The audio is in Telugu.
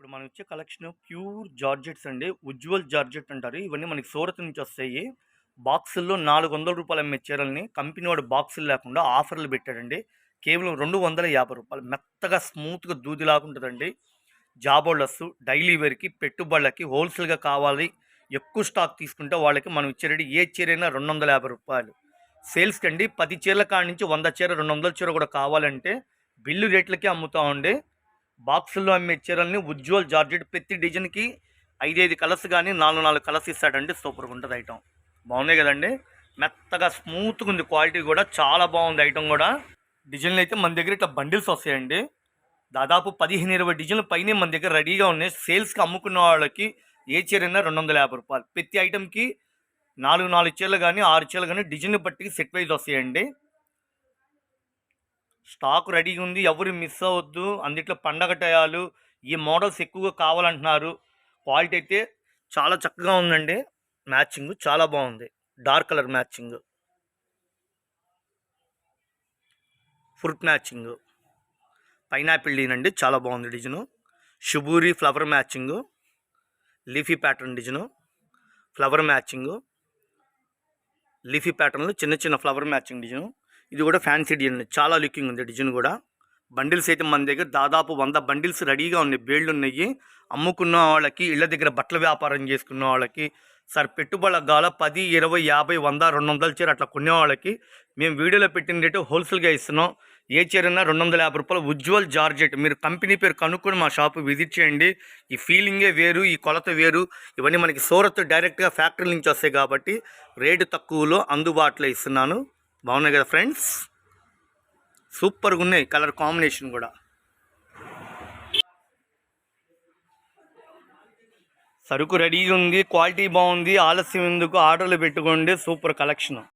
ఇప్పుడు మనం ఇచ్చే కలెక్షన్ ప్యూర్ జార్జెట్స్ అండి. ఉజ్వల్ జార్జెట్ అంటారు. ఇవన్నీ మనకి సూరత్ నుంచి వస్తాయి. బాక్సుల్లో ₹400 అమ్మే చీరల్ని కంపెనీ వాడు బాక్సులు లేకుండా ఆఫర్లు పెట్టాడండి. కేవలం ₹250 మెత్తగా స్మూత్‌గా దూదిలాగా ఉంటదండి. జాబోళ్ళస్ డైలీ వేర్‌కి, పెట్టుబడులకి హోల్‌సేల్‌గా కావాలి. ఎక్కువ స్టాక్ తీసుకుంటే వాళ్ళకి మనం ఇచ్చే రేటు ఏ చీరైనా ₹250. సేల్స్‌కండి 10 చీరల కాడ నుంచి 100 చీర, 200 చీర కూడా కావాలంటే బిల్లు రేట్లకే అమ్ముతామండి. బాక్సుల్లో అమ్మే చీరల్ని ఉజ్వల్ జార్జెట్ ప్రతి డిజైన్కి 5 కలర్స్ కానీ 4 కలర్స్ ఇస్తాడండి. సూపర్గా ఉంటుంది ఐటమ్. బాగున్నాయి కదండి. మెత్తగా స్మూత్గా ఉంది. క్వాలిటీ కూడా చాలా బాగుంది ఐటమ్ కూడా. డిజైన్లు అయితే మన దగ్గర ఇట్లా బండిల్స్ వస్తాయండి. దాదాపు 15-20 డిజైన్లు పైనే మన దగ్గర రెడీగా ఉన్నాయి. సేల్స్కి అమ్ముకున్న వాళ్ళకి ఏ చీరైనా ₹250. ప్రతి ఐటమ్కి 4 చీరలు కానీ 6 చీరలు కానీ డిజైన్ బట్టి సెట్ వైజ్ వస్తాయండి. స్టాక్ రెడీగా ఉంది. ఎవరు మిస్ అవ్వద్దు. అందుట్లో పండగ టయాలు ఈ మోడల్స్ ఎక్కువగా కావాలంటున్నారు. క్వాలిటీ అయితే చాలా చక్కగా ఉందండి. మ్యాచింగ్ చాలా బాగుంది. Dark colour matching, fruit matching, pineapple డీన్ అండి. చాలా బాగుంది డిజైను. షుబూరి flower matching, leafy pattern design, flower matching, leafy ప్యాటర్న్లో చిన్న చిన్న ఫ్లవర్ మ్యాచింగ్ డిజైను. ఇది కూడా ఫ్యాన్సీ డిజైన్. చాలా లుకింగ్ ఉంది డిజైన్ కూడా. బండిల్స్ అయితే మన దగ్గర దాదాపు 100 బండిల్స్ రెడీగా ఉన్నాయి. బేళ్ళు ఉన్నాయి. అమ్ముకున్న వాళ్ళకి, ఇళ్ళ దగ్గర బట్టల వ్యాపారం చేసుకున్న వాళ్ళకి, సార్ పెట్టుబడులకు గాల 10, 20, 50, 100, 200 చీర అట్లా కొనే వాళ్ళకి మేము వీడియోలో పెట్టిన రేటు హోల్సేల్గా ఇస్తున్నాం. ఏ చీరైనా ₹250. ఉజ్వల్ జార్జెట్. మీరు కంపెనీ పేరు కనుక్కొని మా షాపు విజిట్ చేయండి. ఈ ఫీలింగే వేరు, ఈ కొలత వేరు. ఇవన్నీ మనకి సూరత్ డైరెక్ట్గా ఫ్యాక్టరీ నుంచి వస్తాయి కాబట్టి రేటు తక్కువలో అందుబాటులో ఇస్తున్నాను. బాగున్నాయి కదా ఫ్రెండ్స్. సూపర్గా ఉన్నాయి. కలర్ కాంబినేషన్ కూడా. సరుకు రెడీగా ఉంది. క్వాలిటీ బాగుంది. ఆలస్యం ఎందుకు, ఆర్డర్లు పెట్టుకోండి. Super collection.